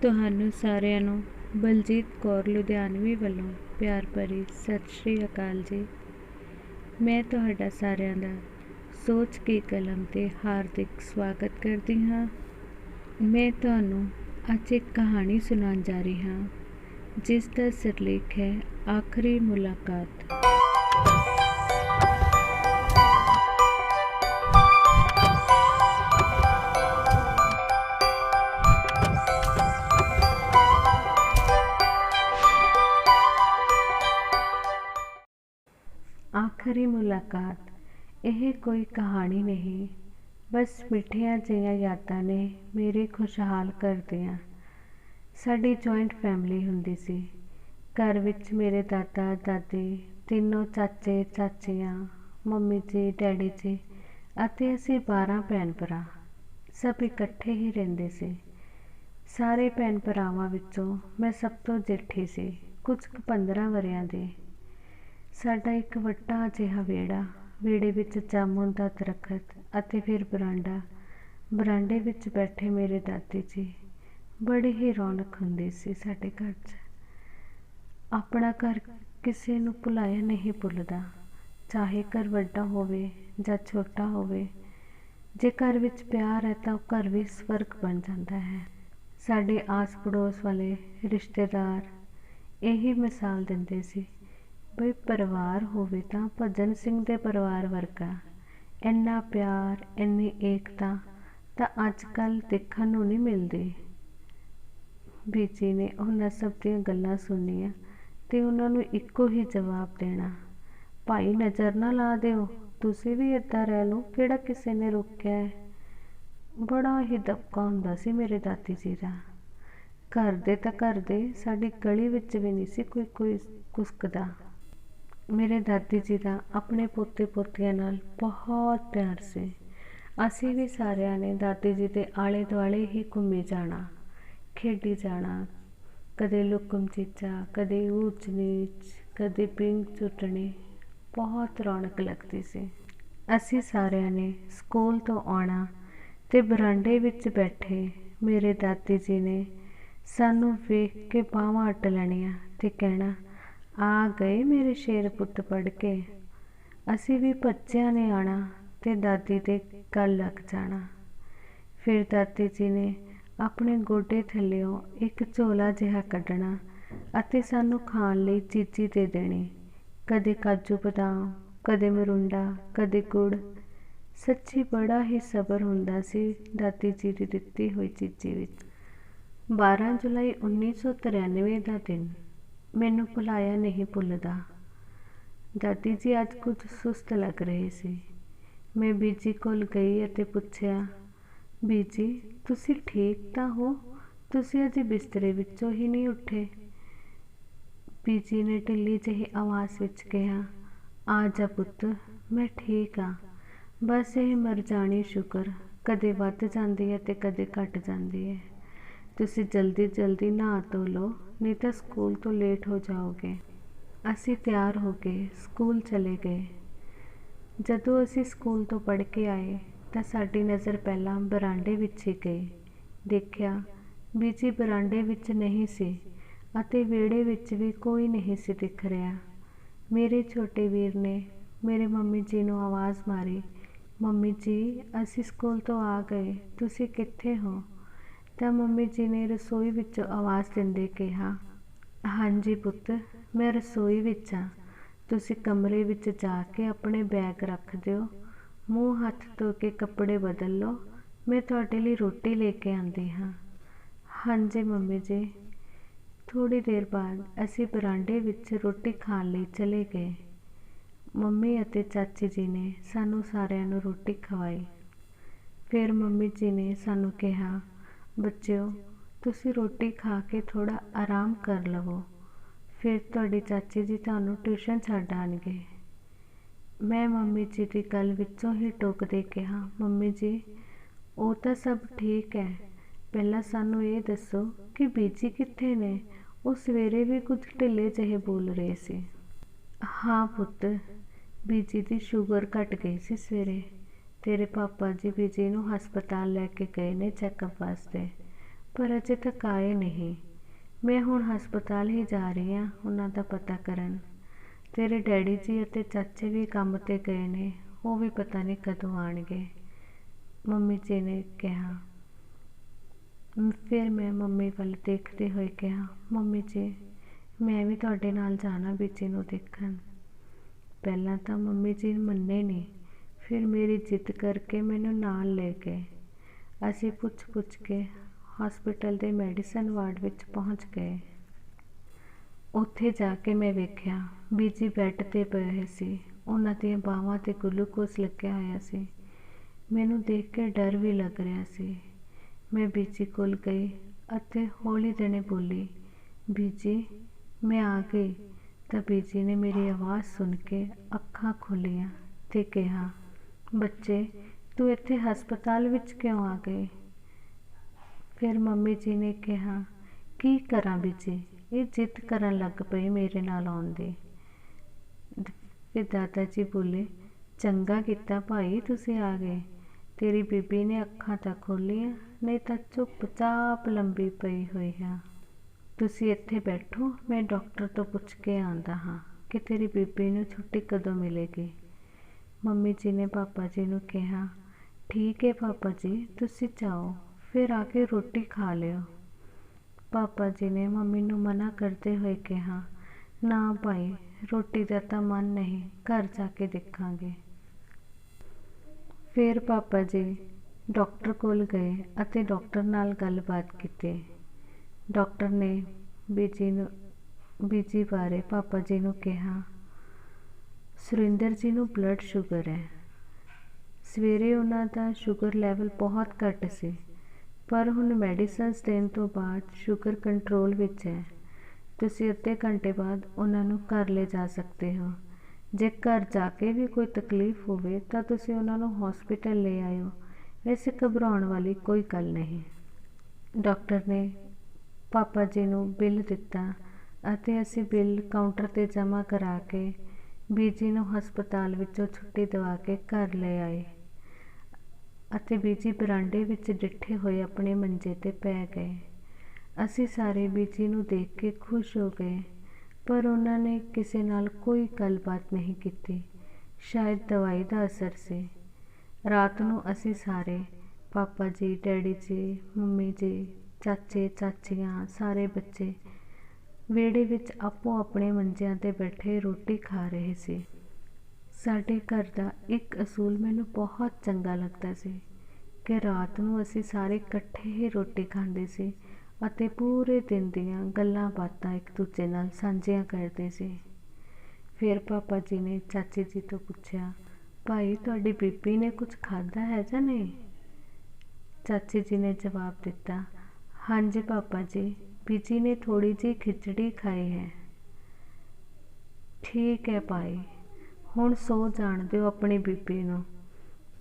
ਤੁਹਾਨੂੰ ਸਾਰਿਆਂ ਨੂੰ ਬਲਜੀਤ ਕੌਰ ਲੁਧਿਆਣਵੀ ਵੱਲੋਂ ਪਿਆਰ ਭਰੀ ਸਤਿ ਸ਼੍ਰੀ ਅਕਾਲ ਜੀ। ਮੈਂ ਤੁਹਾਡਾ ਸਾਰਿਆਂ ਦਾ ਸੋਚ ਕੇ ਕਲਮ 'ਤੇ ਹਾਰਦਿਕ ਸਵਾਗਤ ਕਰਦੀ ਹਾਂ। ਮੈਂ ਤੁਹਾਨੂੰ ਅੱਜ ਇੱਕ ਕਹਾਣੀ ਸੁਣਾਉਣ ਜਾ ਰਹੀ ਹਾਂ ਜਿਸ ਦਾ ਸਿਰਲੇਖ ਹੈ ਆਖਰੀ ਮੁਲਾਕਾਤ। ਆਖਰੀ ਮੁਲਾਕਾਤ ਇਹ ਕੋਈ ਕਹਾਣੀ ਨਹੀਂ, ਬਸ ਮਿੱਠੀਆਂ ਜਿਹੀਆਂ ਯਾਦਾਂ ਨੇ ਮੇਰੇ ਖੁਸ਼ਹਾਲ ਕਰਦਿਆਂ। ਸਾਡੀ ਜੁਆਇੰਟ ਫੈਮਿਲੀ ਹੁੰਦੀ ਸੀ। ਘਰ ਵਿੱਚ ਮੇਰੇ ਦਾਦਾ ਦਾਦੀ, ਤਿੰਨੋਂ ਚਾਚੇ ਚਾਚੀਆਂ, ਮੰਮੀ ਜੀ, ਡੈਡੀ ਜੀ ਅਤੇ ਅਸੀਂ 12 ਭੈਣ ਭਰਾ ਸਭ ਇਕੱਠੇ ਹੀ ਰਹਿੰਦੇ ਸੀ। ਸਾਰੇ ਭੈਣ ਭਰਾਵਾਂ ਵਿੱਚੋਂ ਮੈਂ ਸਭ ਤੋਂ ਜੇਠੀ ਸੀ, ਕੁਝ ਕੁ 15 ਵਰ੍ਹਿਆਂ ਦੀ। ਸਾਡਾ ਇੱਕ ਵੱਡਾ ਜਿਹਾ ਵਿਹੜੇ ਵਿੱਚ ਜਾਮੁਨ ਦਾ ਦਰੱਖਤ ਅਤੇ ਫਿਰ ਬਰਾਂਡੇ ਵਿੱਚ ਬੈਠੇ ਮੇਰੇ ਦਾਦੀ ਜੀ। ਬੜੀ ਹੀ ਰੌਣਕ ਹੁੰਦੀ ਸੀ ਸਾਡੇ ਘਰ 'ਚ। ਆਪਣਾ ਘਰ ਕਿਸੇ ਨੂੰ ਭੁਲਾਇਆ ਨਹੀਂ ਭੁੱਲਦਾ, ਚਾਹੇ ਘਰ ਵੱਡਾ ਹੋਵੇ ਜਾਂ ਛੋਟਾ ਹੋਵੇ। ਜੇ ਘਰ ਵਿੱਚ ਪਿਆਰ ਹੈ ਤਾਂ ਉਹ ਘਰ ਵੀ ਸਵਰਗ ਬਣ ਜਾਂਦਾ ਹੈ। ਸਾਡੇ ਆਸ ਪੜੋਸ ਵਾਲੇ ਰਿਸ਼ਤੇਦਾਰ ਇਹੀ ਮਿਸਾਲ ਦਿੰਦੇ ਸੀ ਬਈ ਪਰਿਵਾਰ ਹੋਵੇ ਤਾਂ ਭਜਨ ਸਿੰਘ ਦੇ ਪਰਿਵਾਰ ਵਰਗਾ। ਇੰਨਾ ਪਿਆਰ, ਇੰਨੀ ਏਕਤਾ ਤਾਂ ਅੱਜ ਕੱਲ੍ਹ ਦੇਖਣ ਨੂੰ ਨਹੀਂ ਮਿਲਦੀ। ਬੀਜੀ ਨੇ ਉਹਨਾਂ ਸਭ ਦੀਆਂ ਗੱਲਾਂ ਸੁਣੀਆਂ ਤੇ ਉਹਨਾਂ ਨੂੰ ਇੱਕੋ ਹੀ ਜਵਾਬ ਦੇਣਾ, ਭਾਈ ਨਜ਼ਰ ਨਾ ਲਾ ਦਿਓ, ਤੁਸੀਂ ਵੀ ਇੱਦਾਂ ਰਹਿ ਲਓ, ਕਿਹੜਾ ਕਿਸੇ ਨੇ ਰੋਕਿਆ ਹੈ। ਬੜਾ ਹੀ ਦਬਕਾ ਹੁੰਦਾ ਸੀ ਮੇਰੇ ਦਾਦੀ ਜੀ ਦਾ। ਘਰ ਦੇ ਸਾਡੀ ਗਲੀ ਵਿੱਚ ਵੀ ਨਹੀਂ ਸੀ ਕੋਈ ਕੁਸਕਦਾ। ਮੇਰੇ ਦਾਦੀ ਜੀ ਦਾ ਆਪਣੇ ਪੋਤੇ ਪੋਤੀਆਂ ਨਾਲ ਬਹੁਤ ਪਿਆਰ ਸੀ। ਅਸੀਂ ਵੀ ਸਾਰਿਆਂ ਨੇ ਦਾਦੀ ਜੀ ਦੇ ਆਲੇ ਦੁਆਲੇ ਹੀ ਘੁੰਮੀ ਜਾਣਾ, ਖੇਡੀ ਜਾਣਾ। ਕਦੇ ਲੁਕਮ ਚੀਚਾ, ਕਦੇ ਊਚ ਨੀਚ, ਕਦੇ ਪੀਂਘ ਝੂਟਣੀ। ਬਹੁਤ ਰੌਣਕ ਲੱਗਦੀ ਸੀ। ਅਸੀਂ ਸਾਰਿਆਂ ਨੇ ਸਕੂਲ ਤੋਂ ਆਉਣਾ ਤੇ ਬਰਾਂਡੇ ਵਿੱਚ ਬੈਠੇ ਮੇਰੇ ਦਾਦੀ ਜੀ ਨੇ ਸਾਨੂੰ ਵੇਖ ਕੇ ਬਾਹਾਂ ਅੱਟ ਲੈਣੀਆਂ ਤੇ ਕਹਿਣਾ, ਆ ਗਏ ਮੇਰੇ ਸ਼ੇਰ ਪੁੱਤ ਪੜ੍ਹ ਕੇ। ਅਸੀਂ ਵੀ ਬੱਚਿਆਂ ਨੇ ਆਉਣਾ ਤੇ ਦਾਦੀ ਦੇ ਗਲ ਲੱਗ ਜਾਣਾ। ਫਿਰ ਦਾਦੀ ਜੀ ਨੇ ਆਪਣੇ ਗੋਡੇ ਥੱਲਿਓਂ ਇੱਕ ਝੋਲਾ ਜਿਹਾ ਕੱਢਣਾ ਅਤੇ ਸਾਨੂੰ ਖਾਣ ਲਈ ਚੀਜ਼ੀ ਦੇ ਦੇਣੀ, ਕਦੇ ਕਾਜੂ ਬਦਾਮ, ਕਦੇ ਮਰੂੰਡਾ, ਕਦੇ ਗੁੜ। ਸੱਚੀ ਬੜਾ ਹੀ ਸਬਰ ਹੁੰਦਾ ਸੀ ਦਾਦੀ ਜੀ ਦੀ ਦਿੱਤੀ ਹੋਈ ਚੀਜ਼ੀ ਵਿੱਚ। 12 ਜੁਲਾਈ 1993 ਦਾ ਦਿਨ ਮੈਨੂੰ ਭੁਲਾਇਆ ਨਹੀਂ ਭੁੱਲਦਾ। ਦਾਦੀ ਜੀ ਅੱਜ ਕੁਝ ਸੁਸਤ ਲੱਗ ਰਹੇ ਸੀ। ਮੈਂ ਬੀਜੀ ਕੋਲ ਗਈ ਅਤੇ ਪੁੱਛਿਆ, ਬੀਜੀ ਤੁਸੀਂ ਠੀਕ ਤਾਂ ਹੋ? ਤੁਸੀਂ ਅਜੇ ਬਿਸਤਰੇ ਵਿੱਚੋਂ ਹੀ ਨਹੀਂ ਉੱਠੇ। ਬੀਜੀ ਨੇ ਢਿੱਲੀ ਜਿਹੀ ਆਵਾਜ਼ ਵਿੱਚ ਕਿਹਾ, ਆ ਜਾ ਪੁੱਤ, ਮੈਂ ਠੀਕ ਹਾਂ। ਬਸ ਇਹ ਮਰ ਜਾਣੀ ਸ਼ੁਕਰ ਕਦੇ ਵੱਧ ਜਾਂਦੀ ਹੈ ਤੇ ਕਦੇ ਘਟ ਜਾਂਦੀ ਹੈ। ਤੁਸੀਂ ਜਲਦੀ ਨਹਾ ਧੋ ਲਓ, ਨਹੀਂ ਤਾਂ ਸਕੂਲ ਤੋਂ ਲੇਟ ਹੋ ਜਾਓਗੇ। ਅਸੀਂ ਤਿਆਰ ਹੋ ਕੇ ਸਕੂਲ ਚਲੇ ਗਏ। ਜਦੋਂ ਅਸੀਂ ਸਕੂਲ ਤੋਂ ਪੜ੍ਹ ਕੇ ਆਏ ਤਾਂ ਸਾਡੀ ਨਜ਼ਰ ਪਹਿਲਾਂ ਬਰਾਂਡੇ ਵਿੱਚ ਹੀ ਗਈ। ਦੇਖਿਆ ਬੀਜੀ ਬਰਾਂਡੇ ਵਿੱਚ ਨਹੀਂ ਸੀ ਅਤੇ ਵਿਹੜੇ ਵਿੱਚ ਵੀ ਕੋਈ ਨਹੀਂ ਸੀ ਦਿਖ ਰਿਹਾ। ਮੇਰੇ ਛੋਟੇ ਵੀਰ ਨੇ ਮੇਰੇ ਮੰਮੀ ਜੀ ਨੂੰ ਆਵਾਜ਼ ਮਾਰੀ, ਮੰਮੀ ਜੀ ਅਸੀਂ ਸਕੂਲ ਤੋਂ ਆ ਗਏ, ਤੁਸੀਂ ਕਿੱਥੇ ਹੋ? ਤਾਂ ਮੰਮੀ ਜੀ ਨੇ ਰਸੋਈ ਵਿੱਚੋਂ ਆਵਾਜ਼ ਦਿੰਦੇ ਕਿਹਾ, ਹਾਂਜੀ ਪੁੱਤ ਮੈਂ ਰਸੋਈ ਵਿੱਚ ਹਾਂ। ਤੁਸੀਂ ਕਮਰੇ ਵਿੱਚ ਜਾ ਕੇ ਆਪਣੇ ਬੈਗ ਰੱਖ ਦਿਓ, ਮੂੰਹ ਹੱਥ ਧੋ ਕੇ ਕੱਪੜੇ ਬਦਲ ਲਓ, ਮੈਂ ਤੁਹਾਡੇ ਲਈ ਰੋਟੀ ਲੈ ਕੇ ਆਉਂਦੀ ਹਾਂ। ਹਾਂਜੀ ਮੰਮੀ ਜੀ। ਥੋੜ੍ਹੀ ਦੇਰ ਬਾਅਦ ਅਸੀਂ ਬਰਾਂਡੇ ਵਿੱਚ ਰੋਟੀ ਖਾਣ ਲਈ ਚਲੇ ਗਏ। ਮੰਮੀ ਅਤੇ ਚਾਚੀ ਜੀ ਨੇ ਸਾਨੂੰ ਸਾਰਿਆਂ ਨੂੰ ਰੋਟੀ ਖਵਾਈ। ਫਿਰ ਮੰਮੀ ਜੀ ਨੇ ਸਾਨੂੰ ਕਿਹਾ, ਬੱਚਿਓ ਤੁਸੀਂ ਰੋਟੀ ਖਾ ਕੇ ਥੋੜ੍ਹਾ ਆਰਾਮ ਕਰ ਲਵੋ, ਫਿਰ ਤੁਹਾਡੀ ਚਾਚੀ ਜੀ ਤੁਹਾਨੂੰ ਟਿਊਸ਼ਨ ਛੱਡ ਆਉਣਗੇ। ਮੈਂ ਮੰਮੀ ਜੀ ਦੀ ਗੱਲ ਵਿੱਚੋਂ ਹੀ ਟੋਕਦੇ ਕਿਹਾ, ਮੰਮੀ ਜੀ ਉਹ ਤਾਂ ਸਭ ਠੀਕ ਹੈ, ਪਹਿਲਾਂ ਸਾਨੂੰ ਇਹ ਦੱਸੋ ਕਿ ਬੀਜੀ ਕਿੱਥੇ ਨੇ? ਉਹ ਸਵੇਰੇ ਵੀ ਕੁਝ ਢਿੱਲੇ ਜਿਹੇ ਬੋਲ ਰਹੇ ਸੀ। ਹਾਂ ਪੁੱਤ, ਬੀਜੀ ਦੀ ਸ਼ੂਗਰ ਘਟ ਗਈ ਸੀ ਸਵੇਰੇ। ਤੇਰੇ ਪਾਪਾ ਜੀ ਬੀਜੀ ਨੂੰ ਹਸਪਤਾਲ ਲੈ ਕੇ ਗਏ ਨੇ ਚੈੱਕਅਪ ਵਾਸਤੇ, ਪਰ ਅਜੇ ਤੱਕ ਆਏ ਨਹੀਂ। ਮੈਂ ਹੁਣ ਹਸਪਤਾਲ ਹੀ ਜਾ ਰਹੀ ਹਾਂ ਉਹਨਾਂ ਦਾ ਪਤਾ ਕਰਨ। ਤੇਰੇ ਡੈਡੀ ਜੀ ਅਤੇ ਚਾਚੇ ਵੀ ਕੰਮ 'ਤੇ ਗਏ ਨੇ, ਉਹ ਵੀ ਪਤਾ ਨਹੀਂ ਕਦੋਂ ਆਉਣਗੇ, ਮੰਮੀ ਜੀ ਨੇ ਕਿਹਾ। ਫਿਰ ਮੈਂ ਮੰਮੀ ਵੱਲ ਦੇਖਦੇ ਹੋਏ ਕਿਹਾ, ਮੰਮੀ ਜੀ ਮੈਂ ਵੀ ਤੁਹਾਡੇ ਨਾਲ ਜਾਣਾ ਬੀਜੀ ਨੂੰ ਦੇਖਣ। ਪਹਿਲਾਂ ਤਾਂ ਮੰਮੀ ਜੀ ਮੰਨੇ ਨਹੀਂ, ਫਿਰ ਮੇਰੀ ਜਿੱਦ ਕਰਕੇ ਮੈਨੂੰ ਨਾਲ ਲੈ ਗਏ। ਅਸੀਂ ਪੁੱਛ ਕੇ ਹਸਪੀਟਲ ਦੇ ਮੈਡੀਸਨ ਵਾਰਡ ਵਿੱਚ ਪਹੁੰਚ ਗਏ। ਉੱਥੇ ਜਾ ਕੇ ਮੈਂ ਵੇਖਿਆ ਬੀਜੀ ਬੈੱਡ 'ਤੇ ਪਏ ਹੋਏ ਸੀ। ਉਹਨਾਂ ਦੀਆਂ ਬਾਹਾਂ 'ਤੇ ਗਲੂਕੋਜ਼ ਲੱਗਿਆ ਹੋਇਆ ਸੀ। ਮੈਨੂੰ ਦੇਖ ਕੇ ਡਰ ਵੀ ਲੱਗ ਰਿਹਾ ਸੀ। ਮੈਂ ਬੀਜੀ ਕੋਲ ਗਈ ਅਤੇ ਹੌਲੀ ਦੇਣੇ ਬੋਲੀ, ਬੀਜੀ ਮੈਂ ਆ ਗਈ। ਤਾਂ ਬੀਜੀ ਨੇ ਮੇਰੀ ਆਵਾਜ਼ ਸੁਣ ਕੇ ਅੱਖਾਂ ਖੋਲ੍ਹੀਆਂ ਅਤੇ ਕਿਹਾ, ਬੱਚੇ ਤੂੰ ਇੱਥੇ ਹਸਪਤਾਲ ਵਿੱਚ ਕਿਉਂ ਆ ਗਈ? ਫਿਰ ਮੰਮੀ ਜੀ ਨੇ ਕਿਹਾ, ਕੀ ਕਰਾਂ ਬੀਜੀ, ਇਹ ਜਿੱਦ ਕਰਨ ਲੱਗ ਪਈ ਮੇਰੇ ਨਾਲ ਆਉਣ ਦੀ। ਫਿਰ ਦਾਦਾ ਜੀ ਬੋਲੇ, ਚੰਗਾ ਕੀਤਾ ਭਾਈ ਤੁਸੀਂ ਆ ਗਏ। ਤੇਰੀ ਬੀਬੀ ਨੇ ਅੱਖਾਂ ਤਾਂ ਖੋਲ੍ਹੀਆਂ, ਨਹੀਂ ਤਾਂ ਚੁੱਪਚਾਪ ਲੰਬੀ ਪਈ ਹੋਈ ਆ। ਤੁਸੀਂ ਇੱਥੇ ਬੈਠੋ, ਮੈਂ ਡਾਕਟਰ ਤੋਂ ਪੁੱਛ ਕੇ ਆਉਂਦਾ ਹਾਂ ਕਿ ਤੇਰੀ ਬੀਬੀ ਨੂੰ ਛੁੱਟੀ ਕਦੋਂ ਮਿਲੇਗੀ। ਮੰਮੀ ਜੀ ਨੇ ਪਾਪਾ ਜੀ ਨੂੰ ਕਿਹਾ, ਠੀਕ ਹੈ ਪਾਪਾ ਜੀ ਤੁਸੀਂ ਜਾਓ, ਫਿਰ ਆ ਕੇ ਰੋਟੀ ਖਾ ਲਿਓ। ਪਾਪਾ ਜੀ ਨੇ ਮੰਮੀ ਨੂੰ ਮਨਾ ਕਰਦੇ ਹੋਏ ਕਿਹਾ, ਨਾ ਭਾਈ ਰੋਟੀ ਦਾ ਤਾਂ ਮਨ ਨਹੀਂ, ਘਰ ਜਾ ਕੇ ਦੇਖਾਂਗੇ। ਫਿਰ ਪਾਪਾ ਜੀ ਡਾਕਟਰ ਕੋਲ ਗਏ ਅਤੇ ਡਾਕਟਰ ਨਾਲ ਗੱਲਬਾਤ ਕੀਤੀ। ਡਾਕਟਰ ਨੇ ਬੀਜੀ ਬਾਰੇ ਪਾਪਾ ਜੀ ਨੂੰ ਕਿਹਾ, ਸੁਰਿੰਦਰ ਜੀ ਨੂੰ ਬਲੱਡ ਸ਼ੂਗਰ ਹੈ। ਸਵੇਰੇ ਉਹਨਾਂ ਦਾ ਸ਼ੂਗਰ ਲੈਵਲ ਬਹੁਤ ਘੱਟ ਸੀ, ਪਰ ਹੁਣ ਮੈਡੀਸਨਸ ਦੇਣ ਤੋਂ ਬਾਅਦ ਸ਼ੂਗਰ ਕੰਟਰੋਲ ਵਿੱਚ ਹੈ। ਤੁਸੀਂ ਅੱਧੇ ਘੰਟੇ ਬਾਅਦ ਉਹਨਾਂ ਨੂੰ ਘਰ ਲੈ ਜਾ ਸਕਦੇ ਹੋ। ਜੇ ਘਰ ਜਾ ਕੇ ਵੀ ਕੋਈ ਤਕਲੀਫ ਹੋਵੇ ਤਾਂ ਤੁਸੀਂ ਉਹਨਾਂ ਨੂੰ ਹੌਸਪੀਟਲ ਲੈ ਆਇਓ, ਵੈਸੇ ਘਬਰਾਉਣ ਵਾਲੀ ਕੋਈ ਗੱਲ ਨਹੀਂ। ਡਾਕਟਰ ਨੇ ਪਾਪਾ ਜੀ ਨੂੰ ਬਿੱਲ ਦਿੱਤਾ ਅਤੇ ਅਸੀਂ ਬਿੱਲ ਕਾਊਂਟਰ 'ਤੇ ਜਮ੍ਹਾਂ ਕਰਾ ਕੇ ਬੀਜੀ ਨੂੰ ਹਸਪਤਾਲ ਵਿੱਚੋਂ ਛੁੱਟੀ ਦਿਵਾ ਕੇ ਘਰ ਲੈ ਆਏ ਅਤੇ ਬੀਜੀ ਬਰਾਂਡੇ ਵਿੱਚ ਡਿੱਠੇ ਹੋਏ ਆਪਣੇ ਮੰਜੇ 'ਤੇ ਪੈ ਗਏ। ਅਸੀਂ ਸਾਰੇ ਬੀਜੀ ਨੂੰ ਦੇਖ ਕੇ ਖੁਸ਼ ਹੋ ਗਏ, ਪਰ ਉਹਨਾਂ ਨੇ ਕਿਸੇ ਨਾਲ ਕੋਈ ਗੱਲਬਾਤ ਨਹੀਂ ਕੀਤੀ। ਸ਼ਾਇਦ ਦਵਾਈ ਦਾ ਅਸਰ ਸੀ। ਰਾਤ ਨੂੰ ਅਸੀਂ ਸਾਰੇ, ਪਾਪਾ ਜੀ, ਡੈਡੀ ਜੀ, ਮੰਮੀ ਜੀ, ਚਾਚੇ ਚਾਚੀਆਂ, ਸਾਰੇ ਬੱਚੇ ਵਿਹੜੇ ਵਿੱਚ ਆਪੋ ਆਪਣੇ ਮੰਜਿਆਂ 'ਤੇ ਬੈਠੇ ਰੋਟੀ ਖਾ ਰਹੇ ਸੀ। ਸਾਡੇ ਘਰ ਦਾ ਇੱਕ ਅਸੂਲ ਮੈਨੂੰ ਬਹੁਤ ਚੰਗਾ ਲੱਗਦਾ ਸੀ ਕਿ ਰਾਤ ਨੂੰ ਅਸੀਂ ਸਾਰੇ ਇਕੱਠੇ ਹੀ ਰੋਟੀ ਖਾਂਦੇ ਸੀ ਅਤੇ ਪੂਰੇ ਦਿਨ ਦੀਆਂ ਗੱਲਾਂ ਬਾਤਾਂ ਇੱਕ ਦੂਜੇ ਨਾਲ ਸਾਂਝੀਆਂ ਕਰਦੇ ਸੀ। ਫਿਰ ਪਾਪਾ ਜੀ ਨੇ ਚਾਚੀ ਜੀ ਤੋਂ ਪੁੱਛਿਆ, ਭਾਈ ਤੁਹਾਡੀ ਬੀਬੀ ਨੇ ਕੁਝ ਖਾਧਾ ਹੈ ਜਾਂ ਨਹੀਂ? ਚਾਚੀ ਜੀ ਨੇ ਜਵਾਬ ਦਿੱਤਾ, ਹਾਂਜੀ ਪਾਪਾ ਜੀ, ਬੀਜੀ ਨੇ ਥੋੜ੍ਹੀ ਜਿਹੀ ਖਿਚੜੀ ਖਾਈ ਹੈ। ਠੀਕ ਹੈ ਭਾਈ, ਹੁਣ ਸੋ ਜਾਣ ਦਿਓ ਆਪਣੀ ਬੀਬੀ ਨੂੰ।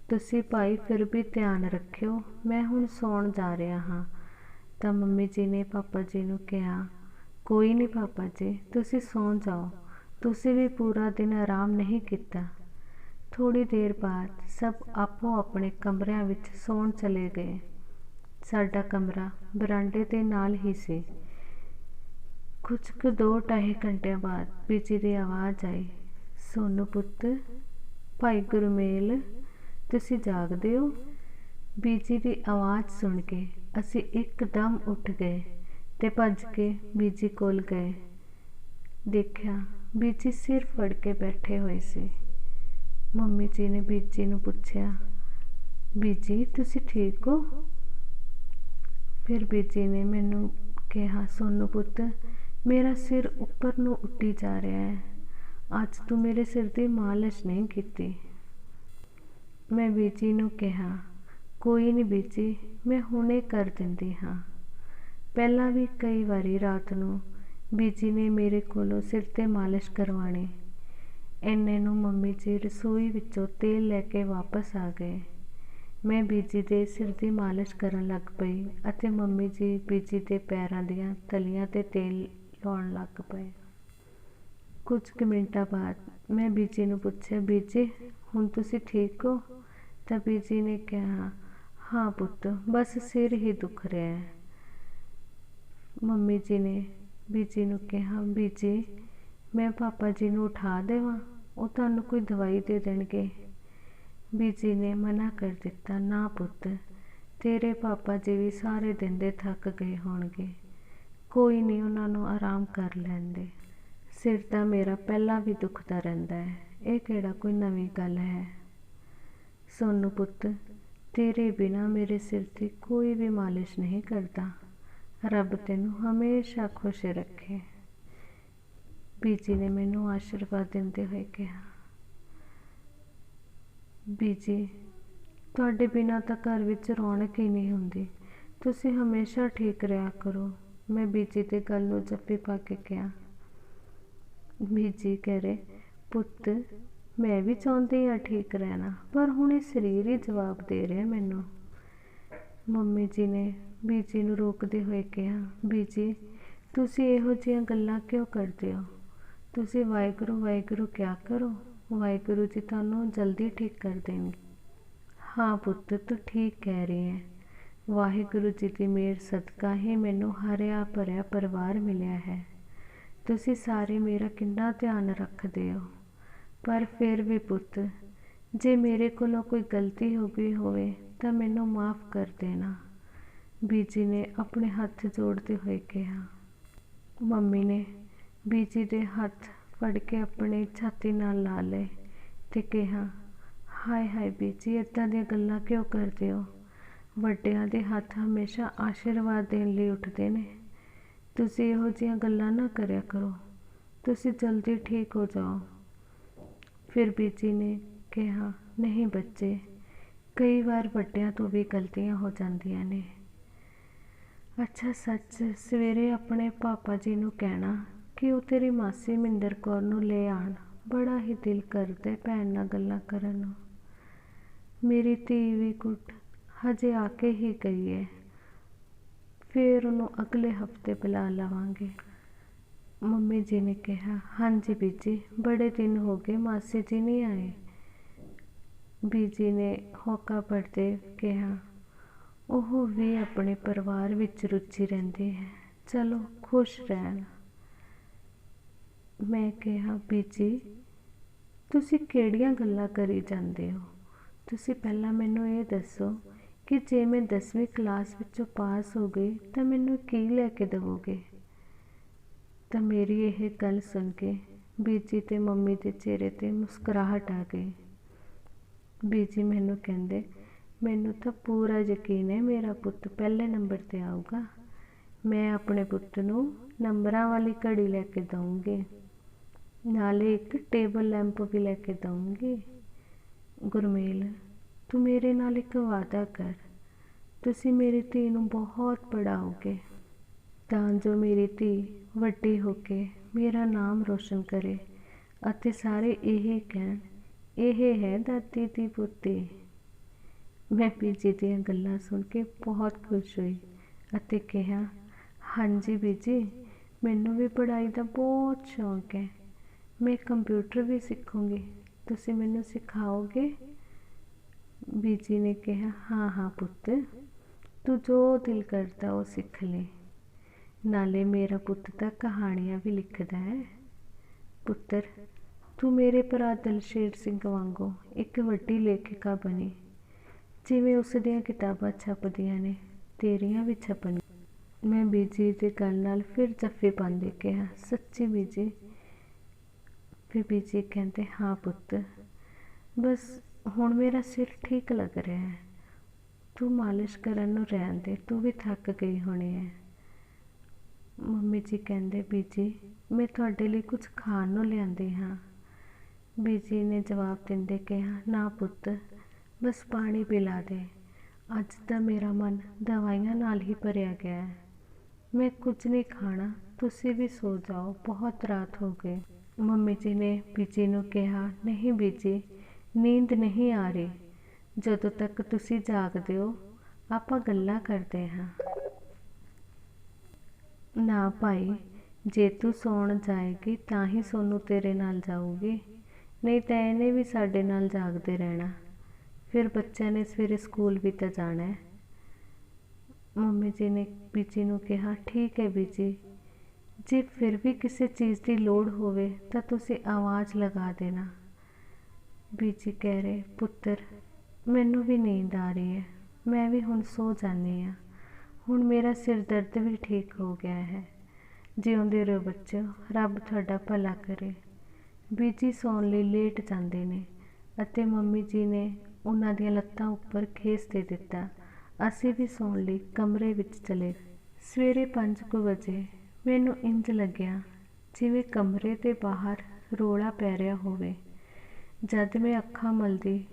ਤੁਸੀਂ ਭਾਈ ਫਿਰ ਵੀ ਧਿਆਨ ਰੱਖਿਓ, ਮੈਂ ਹੁਣ ਸੌਣ ਜਾ ਰਿਹਾ ਹਾਂ। ਤਾਂ ਮੰਮੀ ਜੀ ਨੇ ਪਾਪਾ ਜੀ ਨੂੰ ਕਿਹਾ, ਕੋਈ ਨਹੀਂ ਪਾਪਾ ਜੀ ਤੁਸੀਂ ਸੌਂ ਜਾਓ, ਤੁਸੀਂ ਵੀ ਪੂਰਾ ਦਿਨ ਆਰਾਮ ਨਹੀਂ ਕੀਤਾ। ਥੋੜ੍ਹੀ ਦੇਰ ਬਾਅਦ ਸਭ ਆਪੋ ਆਪਣੇ ਕਮਰਿਆਂ ਵਿੱਚ ਸੌਣ ਚਲੇ ਗਏ। ਸਾਡਾ ਕਮਰਾ ਬਰਾਂਡੇ ਦੇ ਨਾਲ ਹੀ ਸੀ। ਕੁਝ ਕੁ 2-2.5 ਘੰਟਿਆਂ ਬਾਅਦ ਬੀਜੀ ਦੀ ਆਵਾਜ਼ ਆਈ, ਸੋਨੂੰ ਪੁੱਤ, ਭਾਈ ਗੁਰਮੇਲ ਤੁਸੀਂ ਜਾਗਦੇ ਹੋ? ਬੀਜੀ ਦੀ ਆਵਾਜ਼ ਸੁਣ ਕੇ ਅਸੀਂ ਇੱਕਦਮ ਉੱਠ ਗਏ ਤੇ ਭੱਜ ਕੇ ਬੀਜੀ ਕੋਲ ਗਏ। ਦੇਖਿਆ ਬੀਜੀ ਸਿਰ ਫੜ ਕੇ ਬੈਠੇ ਹੋਏ ਸੀ। ਮੰਮੀ ਜੀ ਨੇ ਬੀਜੀ ਨੂੰ ਪੁੱਛਿਆ, ਬੀਜੀ ਤੁਸੀਂ ਠੀਕ ਹੋ? ਫਿਰ ਬੀਜੀ ਨੇ ਮੈਨੂੰ ਕਿਹਾ, ਸੋਨੂੰ ਪੁੱਤ ਮੇਰਾ ਸਿਰ ਉੱਪਰ ਨੂੰ ਉੱਡੀ ਜਾ ਰਿਹਾ ਹੈ, ਅੱਜ ਤੂੰ ਮੇਰੇ ਸਿਰ ਦੀ ਮਾਲਿਸ਼ ਨਹੀਂ ਕੀਤੀ। ਮੈਂ ਬੀਜੀ ਨੂੰ ਕਿਹਾ, ਕੋਈ ਨਹੀਂ ਬੀਜੀ, ਮੈਂ ਹੁਣੇ ਕਰ ਦਿੰਦੀ ਹਾਂ। ਪਹਿਲਾਂ ਵੀ ਕਈ ਵਾਰੀ ਰਾਤ ਨੂੰ ਬੀਜੀ ਨੇ ਮੇਰੇ ਕੋਲੋਂ ਸਿਰ 'ਤੇ ਮਾਲਿਸ਼ ਕਰਵਾਉਣੀ। ਇੰਨੇ ਨੂੰ ਮੰਮੀ ਜੀ ਰਸੋਈ ਵਿੱਚੋਂ ਤੇਲ ਲੈ ਕੇ ਵਾਪਸ ਆ ਗਏ। ਮੈਂ ਬੀਜੀ ਦੇ ਸਿਰ ਦੀ ਮਾਲਿਸ਼ ਕਰਨ ਲੱਗ ਪਈ ਅਤੇ ਮੰਮੀ ਜੀ ਬੀਜੀ ਦੇ ਪੈਰਾਂ ਦੀਆਂ ਤਲੀਆਂ 'ਤੇ ਤੇਲ ਲਾਉਣ ਲੱਗ ਪਏ। ਕੁਝ ਕੁ ਮਿੰਟਾਂ ਬਾਅਦ ਮੈਂ ਬੀਜੀ ਨੂੰ ਪੁੱਛਿਆ, ਬੀਜੀ ਹੁਣ ਤੁਸੀਂ ਠੀਕ ਹੋ? ਤਾਂ ਬੀਜੀ ਨੇ ਕਿਹਾ, ਹਾਂ ਪੁੱਤ ਬਸ ਸਿਰ ਹੀ ਦੁਖ ਰਿਹਾ ਹੈ। ਮੰਮੀ ਜੀ ਨੇ ਬੀਜੀ ਨੂੰ ਕਿਹਾ, ਬੀਜੀ ਮੈਂ ਪਾਪਾ ਜੀ ਨੂੰ ਉਠਾ ਦੇਵਾਂ, ਉਹ ਤੁਹਾਨੂੰ ਕੋਈ ਦਵਾਈ ਦੇ ਦੇਣਗੇ। ਬੀਜੀ ਨੇ ਮਨਾ ਕਰ ਦਿੱਤਾ, ਨਾ ਪੁੱਤ, ਤੇਰੇ ਪਾਪਾ ਜੀ ਵੀ ਸਾਰੇ ਦਿਨ ਦੇ ਥੱਕ ਗਏ ਹੋਣਗੇ, ਕੋਈ ਨਹੀਂ, ਉਹਨਾਂ ਨੂੰ ਆਰਾਮ ਕਰ ਲੈਣ ਦੇ। ਸਿਰ ਤਾਂ ਮੇਰਾ ਪਹਿਲਾਂ ਵੀ ਦੁਖਦਾ ਰਹਿੰਦਾ ਹੈ, ਇਹ ਕਿਹੜਾ ਕੋਈ ਨਵੀਂ ਗੱਲ ਹੈ। ਸੋਨੂੰ ਪੁੱਤ, ਤੇਰੇ ਬਿਨਾਂ ਮੇਰੇ ਸਿਰ ਦੀ ਕੋਈ ਵੀ ਮਾਲਿਸ਼ ਨਹੀਂ ਕਰਦਾ। ਰੱਬ ਤੈਨੂੰ ਹਮੇਸ਼ਾ ਖੁਸ਼ ਰੱਖੇ। ਬੀਜੀ ਨੇ ਮੈਨੂੰ ਆਸ਼ੀਰਵਾਦ ਦਿੰਦੇ ਹੋਏ ਕਿਹਾ, ਬੀਜੀ ਤੁਹਾਡੇ ਬਿਨਾਂ ਤਾਂ ਘਰ ਵਿੱਚ ਰੌਣਕ ਹੀ ਨਹੀਂ ਹੁੰਦੀ, ਤੁਸੀਂ ਹਮੇਸ਼ਾ ਠੀਕ ਰਿਹਾ ਕਰੋ। ਮੈਂ ਬੀਜੀ ਦੇ ਗੱਲ ਨੂੰ ਜੱਫੀ ਪਾ ਕੇ ਕਿਹਾ। ਬੀਜੀ ਕਹਿ ਰਹੇ, ਪੁੱਤ ਮੈਂ ਵੀ ਚਾਹੁੰਦੀ ਹਾਂ ਠੀਕ ਰਹਿਣਾ, ਪਰ ਹੁਣ ਇਹ ਸਰੀਰ ਹੀ ਜਵਾਬ ਦੇ ਰਿਹਾ ਮੈਨੂੰ। ਮੰਮੀ ਜੀ ਨੇ ਬੀਜੀ ਨੂੰ ਰੋਕਦੇ ਹੋਏ ਕਿਹਾ, ਬੀਜੀ ਤੁਸੀਂ ਇਹੋ ਜਿਹੀਆਂ ਗੱਲਾਂ ਕਿਉਂ ਕਰਦੇ ਹੋ? ਤੁਸੀਂ ਵਾਹਿਗੁਰੂ ਵਾਹਿਗੁਰੂ ਕਿਆ ਕਰੋ, ਵਾਹਿਗੁਰੂ ਜੀ ਤੁਹਾਨੂੰ ਜਲਦੀ ਠੀਕ ਕਰ ਦੇਣਗੇ। ਹਾਂ ਪੁੱਤ, ਤੂੰ ਠੀਕ ਕਹਿ ਰਹੀ ਹੈ। ਵਾਹਿਗੁਰੂ ਜੀ ਦੀ ਮਿਹਰ ਸਦਕਾ ਹੀ ਮੈਨੂੰ ਹਰਿਆ ਭਰਿਆ ਪਰਿਵਾਰ ਮਿਲਿਆ ਹੈ। ਤੁਸੀਂ ਸਾਰੇ ਮੇਰਾ ਕਿੰਨਾ ਧਿਆਨ ਰੱਖਦੇ ਹੋ, ਪਰ ਫਿਰ ਵੀ ਪੁੱਤ, ਜੇ ਮੇਰੇ ਕੋਲੋਂ ਕੋਈ ਗਲਤੀ ਹੋ ਗਈ ਹੋਵੇ ਤਾਂ ਮੈਨੂੰ ਮਾफ़ ਕਰ ਦੇਣਾ। ਬੀਜੀ ਨੇ ਆਪਣੇ ਹੱਥ ਜੋੜਦੇ ਹੋਏ ਕਿਹਾ। ਮੰਮੀ ਨੇ ਬੀਜੀ ਦੇ ਹੱਥ ਫੜ ਕੇ ਆਪਣੀ ਛਾਤੀ ਨਾਲ ਲਾ ਲਏ ਤੇ ਕਿਹਾ, ਹਾਏ ਹਾਏ ਬੀਜੀ, ਇੱਦਾਂ ਦੀਆਂ ਗੱਲਾਂ ਕਿਉਂ ਕਰਦੇ ਹੋ? ਵੱਡਿਆਂ ਦੇ ਹੱਥ ਹਮੇਸ਼ਾ ਆਸ਼ੀਰਵਾਦ ਦੇਣ ਲਈ ਉੱਠਦੇ ਨੇ। ਤੁਸੀਂ ਇਹੋ ਜਿਹੀਆਂ ਗੱਲਾਂ ਨਾ ਕਰਿਆ ਕਰੋ, ਤੁਸੀਂ ਜਲਦੀ ਠੀਕ ਹੋ ਜਾਓ। ਫਿਰ ਬੀਜੀ ਨੇ ਕਿਹਾ, ਨਹੀਂ ਬੱਚੇ, ਕਈ ਵਾਰ ਵੱਡਿਆਂ ਤੋਂ ਵੀ ਗਲਤੀਆਂ ਹੋ ਜਾਂਦੀਆਂ ਨੇ। ਅੱਛਾ ਸੱਚ, ਸਵੇਰੇ ਆਪਣੇ ਪਾਪਾ ਜੀ ਨੂੰ ਕਹਿਣਾ ਕਿ ਉਹ ਤੇਰੀ ਮਾਸੀ ਮਹਿੰਦਰ ਕੌਰ ਨੂੰ ਲੈ ਆਉਣ, ਬੜਾ ਹੀ ਦਿਲ ਕਰਦਾ ਭੈਣ ਨਾਲ ਗੱਲਾਂ ਕਰਨ ਨੂੰ। ਮੇਰੀ ਧੀ ਵੀ ਕੁੱਟ ਹਜੇ ਆ ਕੇ ਹੀ ਗਈ ਹੈ, ਫਿਰ ਉਹਨੂੰ ਅਗਲੇ ਹਫਤੇ ਬੁਲਾ ਲਵਾਂਗੇ। ਮੰਮੀ ਜੀ ਨੇ ਕਿਹਾ, ਹਾਂਜੀ ਬੀਜੀ, ਬੜੇ ਦਿਨ ਹੋ ਗਏ ਮਾਸੀ ਜੀ ਨਹੀਂ ਆਏ। ਬੀਜੀ ਨੇ ਹੋਕਾ ਭਰਦੇ ਕਿਹਾ, ਉਹ ਵੀ ਆਪਣੇ ਪਰਿਵਾਰ ਵਿੱਚ ਰੁੱਝੀ ਰਹਿੰਦੀ ਹੈ, ਚਲੋ ਖੁਸ਼ ਰਹਿਣ। ਮੈਂ ਕਿਹਾ, ਬੀਜੀ ਤੁਸੀਂ ਕਿਹੜੀਆਂ ਗੱਲਾਂ ਕਰੀ ਜਾਂਦੇ ਹੋ? ਤੁਸੀਂ ਪਹਿਲਾਂ ਮੈਨੂੰ ਇਹ ਦੱਸੋ ਕਿ ਜੇ ਮੈਂ 10ਵੀਂ ਕਲਾਸ ਵਿੱਚੋਂ ਪਾਸ ਹੋ ਗਈ ਤਾਂ ਮੈਨੂੰ ਕੀ ਲੈ ਕੇ ਦੇਵੋਗੇ? ਤਾਂ ਮੇਰੀ ਇਹ ਗੱਲ ਸੁਣ ਕੇ ਬੀਜੀ ਤੇ ਮੰਮੀ ਦੇ ਚਿਹਰੇ 'ਤੇ ਮੁਸਕਰਾਹਟ ਆ ਗਈ। ਬੀਜੀ ਮੈਨੂੰ ਕਹਿੰਦੇ, ਮੈਨੂੰ ਤਾਂ ਪੂਰਾ ਯਕੀਨ ਹੈ ਮੇਰਾ ਪੁੱਤ ਪਹਿਲੇ ਨੰਬਰ 'ਤੇ ਆਊਗਾ। ਮੈਂ ਆਪਣੇ ਪੁੱਤ ਨੂੰ ਨੰਬਰਾਂ ਵਾਲੀ ਘੜੀ ਲੈ ਕੇ ਦਊਂਗੀ, ਨਾਲੇ ਇੱਕ ਟੇਬਲ ਲੈਂਪ ਵੀ ਲੈ ਕੇ ਦਊਂਗੀ। ਗੁਰਮੇਲ, ਤੂੰ ਮੇਰੇ ਨਾਲ ਇੱਕ ਵਾਅਦਾ ਕਰ, ਤੁਸੀਂ ਮੇਰੀ ਧੀ ਨੂੰ ਬਹੁਤ ਪੜ੍ਹਾਓਗੇ ਤਾਂ ਜੋ ਮੇਰੀ ਧੀ ਵੱਡੀ ਹੋ ਕੇ ਮੇਰਾ ਨਾਮ ਰੋਸ਼ਨ ਕਰੇ ਅਤੇ ਸਾਰੇ ਇਹੀ ਕਹਿਣ, ਇਹ ਹੈ ਦਾਦੀ ਦੀ ਪੋਤੀ। ਮੈਂ ਬੀਜੀ ਦੀਆਂ ਗੱਲਾਂ ਸੁਣ ਕੇ ਬਹੁਤ ਖੁਸ਼ ਹੋਈ ਅਤੇ ਕਿਹਾ, ਹਾਂਜੀ ਬੀਜੀ, ਮੈਨੂੰ ਵੀ ਪੜ੍ਹਾਈ ਦਾ ਬਹੁਤ ਸ਼ੌਂਕ ਹੈ, ਮੈਂ ਕੰਪਿਊਟਰ ਵੀ ਸਿੱਖੂੰਗੀ, ਤੁਸੀਂ ਮੈਨੂੰ ਸਿਖਾਓਗੇ? ਬੀਜੀ ਨੇ ਕਿਹਾ, ਹਾਂ ਹਾਂ ਪੁੱਤ, ਤੂੰ ਜੋ ਦਿਲ ਕਰਦਾ ਉਹ ਸਿੱਖ ਲੈ, ਨਾਲੇ ਮੇਰਾ ਪੁੱਤ ਤਾਂ ਕਹਾਣੀਆਂ ਵੀ ਲਿਖਦਾ ਹੈ। ਪੁੱਤਰ, ਤੂੰ ਮੇਰੇ ਭਰਾ ਦਲਸ਼ੇਰ ਸਿੰਘ ਵਾਂਗੂ ਇੱਕ ਵੱਡੀ ਲੇਖਿਕਾ ਬਣੀ, ਜਿਵੇਂ ਉਸ ਦੀਆਂ ਕਿਤਾਬਾਂ ਛਪਦੀਆਂ ਨੇ, ਤੇਰੀਆਂ ਵੀ ਛਪਣ। ਮੈਂ ਬੀਜੀ ਦੀ ਗੱਲ ਨਾਲ ਫਿਰ ਜੱਫੀ ਪਾਉਂਦੇ ਕਿਹਾ, ਸੱਚੀ ਬੀਜੀ? ਫਿਰ ਬੀਜੀ ਕਹਿੰਦੇ, ਹਾਂ ਪੁੱਤ, ਬਸ ਹੁਣ ਮੇਰਾ ਸਿਰ ਠੀਕ ਲੱਗ ਰਿਹਾ ਹੈ, ਤੂੰ ਮਾਲਿਸ਼ ਕਰਨ ਨੂੰ ਰਹਿਣ ਦੇ, ਤੂੰ ਵੀ ਥੱਕ ਗਈ ਹੋਣੀ ਹੈ। ਮੰਮੀ ਜੀ ਕਹਿੰਦੇ, ਬੀਜੀ ਮੈਂ ਤੁਹਾਡੇ ਲਈ ਕੁਝ ਖਾਣ ਨੂੰ ਲਿਆਂਦੀ ਹਾਂ। ਬੀਜੀ ਨੇ ਜਵਾਬ ਦਿੰਦੇ ਕਿਹਾ, ਨਾ ਪੁੱਤ, ਬਸ ਪਾਣੀ ਪਿਲਾ ਦੇ, ਅੱਜ ਤਾਂ ਮੇਰਾ ਮਨ ਦਵਾਈਆਂ ਨਾਲ ਹੀ ਭਰਿਆ ਗਿਆ ਹੈ, ਮੈਂ ਕੁਝ ਨਹੀਂ ਖਾਣਾ, ਤੁਸੀਂ ਵੀ ਸੋ ਜਾਓ, ਬਹੁਤ ਰਾਤ ਹੋ ਗਈ। ਮੰਮੀ ਜੀ ਨੇ ਬੀਜੀ ਨੂੰ ਕਿਹਾ, ਨਹੀਂ ਬੀਜੀ, ਨੀਂਦ ਨਹੀਂ ਆ ਰਹੀ, ਜਦੋਂ ਤੱਕ ਤੁਸੀਂ ਜਾਗਦੇ ਹੋ ਆਪਾਂ ਗੱਲਾਂ ਕਰਦੇ ਹਾਂ। ਨਾ ਭਾਈ, ਜੇ ਤੂੰ ਸੌਣ ਜਾਏਗੀ ਤਾਂ ਹੀ ਸੋਨੂੰ ਤੇਰੇ ਨਾਲ ਜਾਊਗੀ, ਨਹੀਂ ਤਾਂ ਇਹਨੇ ਵੀ ਸਾਡੇ ਨਾਲ ਜਾਗਦੇ ਰਹਿਣਾ, ਫਿਰ ਬੱਚਿਆਂ ਨੇ ਸਵੇਰੇ ਸਕੂਲ ਵੀ ਤਾਂ ਜਾਣਾ ਹੈ। ਮੰਮੀ ਜੀ ਨੇ ਬੀਜੀ ਨੂੰ ਕਿਹਾ, ਠੀਕ ਹੈ ਬੀਜੀ, ਜੇ ਫਿਰ ਵੀ ਕਿਸੇ ਚੀਜ਼ ਦੀ ਲੋੜ ਹੋਵੇ ਤਾਂ ਤੁਸੀਂ ਆਵਾਜ਼ ਲਗਾ ਦੇਣਾ। ਬੀਜੀ ਕਹਿ ਰਹੇ, ਪੁੱਤਰ ਮੈਨੂੰ ਵੀ ਨੀਂਦ ਆ ਰਹੀ ਹੈ, ਮੈਂ ਵੀ ਹੁਣ ਸੋ ਜਾਂਦੀ ਹਾਂ। ਹੁਣ ਮੇਰਾ ਸਿਰ ਦਰਦ ਵੀ ਠੀਕ ਹੋ ਗਿਆ ਹੈ। ਜਿਉਂਦੇ ਰਹੋ ਬੱਚੋ, ਰੱਬ ਤੁਹਾਡਾ ਭਲਾ ਕਰੇ। ਬੀਜੀ ਸੌਣ ਲਈ ਲੇਟ ਜਾਂਦੇ ਨੇ ਅਤੇ ਮੰਮੀ ਜੀ ਨੇ ਉਹਨਾਂ ਦੀਆਂ ਲੱਤਾਂ ਉੱਪਰ ਖੇਸ ਦੇ ਦਿੱਤਾ। ਅਸੀਂ ਵੀ ਸੌਣ ਲਈ ਕਮਰੇ ਵਿੱਚ ਚਲੇ। ਸਵੇਰੇ 5 ਵਜੇ ਮੈਨੂੰ ਇੰਜ ਲੱਗਿਆ ਜਿਵੇਂ ਕਮਰੇ ਦੇ ਬਾਹਰ ਰੌਲਾ ਪੈ ਰਿਹਾ ਹੋਵੇ। ਜਦ ਮੈਂ ਅੱਖਾਂ ਮਲਦੀ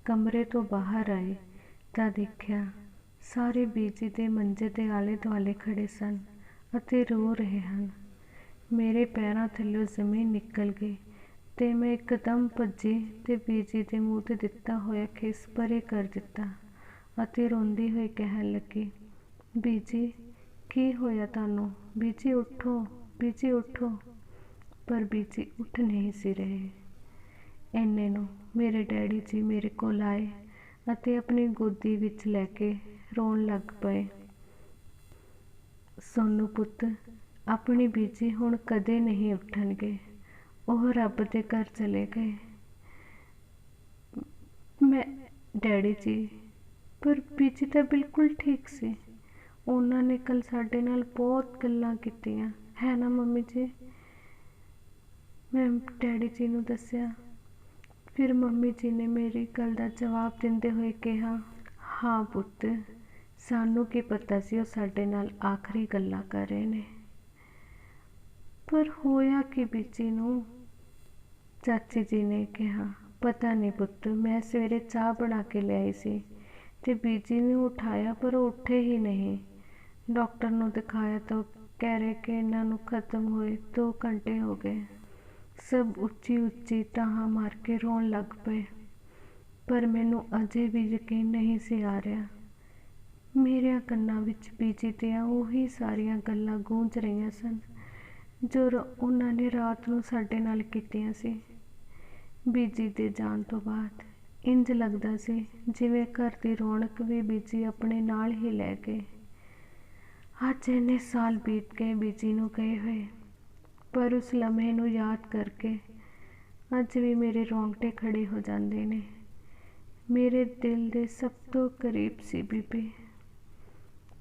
ਕਮਰੇ ਤੋਂ ਬਾਹਰ ਆਈ ਤਾਂ ਦੇਖਿਆ ਸਾਰੇ ਬੀਜੀ ਦੇ ਮੰਜੇ ਦੇ ਆਲੇ ਦੁਆਲੇ ਖੜੇ ਸਨ ਅਤੇ ਰੋ ਰਹੇ ਹਨ। ਮੇਰੇ ਪੈਰਾਂ ਥੱਲੋਂ ਜ਼ਮੀਨ ਨਿਕਲ ਗਈ ਤੇ ਮੈਂ ਇੱਕਦਮ ਭੱਜੀ ਤੇ ਬੀਜੀ ਦੇ ਮੂੰਹ 'ਤੇ ਦਿੱਤਾ ਹੋਇਆ ਖੇਸ ਪਰੇ ਕਰ ਦਿੱਤਾ ਅਤੇ ਰੋਂਦੀ ਹੋਈ ਕਹਿਣ ਲੱਗੀ, ਬੀਜੀ ਕੀ ਹੋਇਆ ਤੁਹਾਨੂੰ? ਬੀਜੀ ਉੱਠੋ, ਬੀਜੀ ਉੱਠੋ। ਪਰ ਬੀਜੀ ਉੱਠ ਨਹੀਂ ਸੀ ਰਹੇ। ਇੰਨੇ ਨੂੰ ਮੇਰੇ ਡੈਡੀ ਜੀ ਮੇਰੇ ਕੋਲ ਆਏ ਅਤੇ ਆਪਣੀ ਗੋਦੀ ਵਿੱਚ ਲੈ ਕੇ ਰੋਣ ਲੱਗ ਪਏ। ਸੋਨੂੰ ਪੁੱਤ, ਆਪਣੀ ਬੀਜੀ ਹੁਣ ਕਦੇ ਨਹੀਂ ਉੱਠਣਗੇ, ਉਹ ਰੱਬ ਦੇ ਘਰ ਚਲੇ ਗਏ। ਮੈਂ ਡੈਡੀ ਜੀ, ਪਰ ਬੀਜੀ ਤਾਂ ਬਿਲਕੁਲ ਠੀਕ ਸੀ, ਉਹਨਾਂ ਨੇ ਕੱਲ੍ਹ ਸਾਡੇ ਨਾਲ ਬਹੁਤ ਗੱਲਾਂ ਕੀਤੀਆਂ ਹੈ ਨਾ ਮੰਮੀ ਜੀ? ਮੈਂ ਡੈਡੀ ਜੀ ਨੂੰ ਦੱਸਿਆ। ਫਿਰ ਮੰਮੀ ਜੀ ਨੇ ਮੇਰੀ ਗੱਲ ਦਾ ਜਵਾਬ ਦਿੰਦੇ ਹੋਏ ਕਿਹਾ, ਹਾਂ ਪੁੱਤ, ਸਾਨੂੰ ਕੀ ਪਤਾ ਸੀ ਉਹ ਸਾਡੇ ਨਾਲ ਆਖਰੀ ਗੱਲਾਂ ਕਰ ਰਹੇ ਨੇ। ਪਰ ਹੋਇਆ ਕੀ ਬੀਜੀ ਨੂੰ? ਚਾਚੀ ਜੀ ਨੇ ਕਿਹਾ, ਪਤਾ ਨਹੀਂ ਪੁੱਤ, ਮੈਂ ਸਵੇਰੇ ਚਾਹ ਬਣਾ ਕੇ ਲਿਆਈ ਸੀ ਤੇ ਬੀਜੀ ਨੂੰ ਉਠਾਇਆ ਪਰ ਉਹ ਉੱਠੇ ਹੀ ਨਹੀਂ। ਡਾਕਟਰ ਨੂੰ ਦਿਖਾਇਆ ਤਾਂ ਕਹਿ ਰਹੇ ਕਿ ਇਹਨਾਂ ਨੂੰ ਖਤਮ ਹੋਏ 2 ਘੰਟੇ ਹੋ ਗਏ। ਸਭ ਉੱਚੀ ਉੱਚੀ ਤਾਹਾਂ ਮਾਰ ਕੇ ਰੋਣ ਲੱਗ ਪਏ। ਪਰ ਮੈਨੂੰ ਅਜੇ ਵੀ ਯਕੀਨ ਨਹੀਂ ਸੀ ਆ ਰਿਹਾ। ਮੇਰਿਆਂ ਕੰਨਾਂ ਵਿੱਚ ਬੀਜੀ ਦੀਆਂ ਉਹੀ ਸਾਰੀਆਂ ਗੱਲਾਂ ਗੂੰਜ ਰਹੀਆਂ ਸਨ ਜੋ ਉਹਨਾਂ ਨੇ ਰਾਤ ਨੂੰ ਸਾਡੇ ਨਾਲ ਕੀਤੀਆਂ ਸੀ। ਬੀਜੀ ਦੇ ਜਾਣ ਤੋਂ ਬਾਅਦ ਇੰਜ ਲੱਗਦਾ ਸੀ ਜਿਵੇਂ ਘਰ ਦੀ ਰੌਣਕ ਵੀ ਬੀਜੀ ਆਪਣੇ ਨਾਲ ਹੀ ਲੈ ਗਏ। ਅੱਜ ਇੰਨੇ ਸਾਲ ਬੀਤ ਗਏ ਬੀਜੀ ਨੂੰ ਗਏ ਹੋਏ, ਪਰ ਉਸ ਲਮਹੇ ਨੂੰ ਯਾਦ ਕਰਕੇ ਅੱਜ ਵੀ ਮੇਰੇ ਰੌਂਗਟੇ ਖੜੇ ਹੋ ਜਾਂਦੇ ਨੇ। ਮੇਰੇ ਦਿਲ ਦੇ ਸਭ ਤੋਂ ਕਰੀਬ ਸੀ ਬੀਬੀ।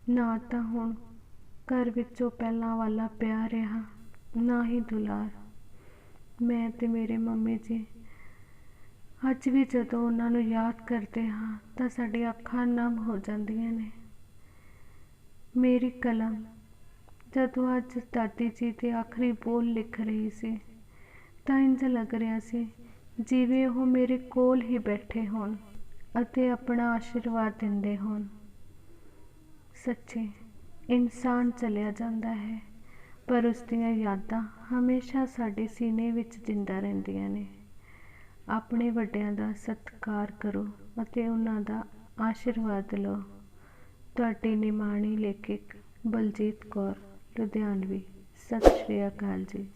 ਨਾ ਤਾਂ ਹੁਣ ਘਰ ਵਿੱਚੋਂ ਪਹਿਲਾਂ ਵਾਲਾ ਪਿਆਰ ਰਿਹਾ, ਨਾ ਹੀ ਦੁਲਾਰ। ਮੈਂ ਤੇ ਮੇਰੇ ਮੰਮੀ ਜੀ ਅੱਜ ਵੀ ਜਦੋਂ ਉਹਨਾਂ ਨੂੰ ਯਾਦ ਕਰਦੇ ਹਾਂ ਤਾਂ ਸਾਡੀਆਂ ਅੱਖਾਂ ਨਮ ਹੋ ਜਾਂਦੀਆਂ ਨੇ। ਮੇਰੀ ਕਲਮ ਜਦੋਂ ਅੱਜ ਦਾਦੀ ਜੀ ਦੇ ਆਖਰੀ ਬੋਲ ਲਿਖ ਰਹੀ ਸੀ ਤਾਂ ਇੰਝ ਲੱਗ ਰਿਹਾ ਸੀ ਜਿਵੇਂ ਉਹ ਮੇਰੇ ਕੋਲ ਹੀ ਬੈਠੇ ਹੋਣ ਅਤੇ ਆਪਣਾ ਆਸ਼ੀਰਵਾਦ ਦਿੰਦੇ ਹੋਣ। ਸੱਚੀ, ਇਨਸਾਨ ਚਲਿਆ ਜਾਂਦਾ ਹੈ ਪਰ ਉਸ ਦੀਆਂ ਯਾਦਾਂ ਹਮੇਸ਼ਾ ਸਾਡੇ ਸੀਨੇ ਵਿੱਚ ਜਿੰਦਾ ਰਹਿੰਦੀਆਂ ਨੇ। ਆਪਣੇ ਵੱਡਿਆਂ ਦਾ ਸਤਿਕਾਰ ਕਰੋ ਅਤੇ ਉਹਨਾਂ ਦਾ ਆਸ਼ੀਰਵਾਦ ਲਓ। ਤੁਹਾਡੀ ਨਿਮਾਣੀ ਲੇਖਕ ਬਲਜੀਤ ਕੌਰ, ਲੁਧਿਆਣਵੀ। ਸਤਿ ਸ਼੍ਰੀ ਅਕਾਲ ਜੀ।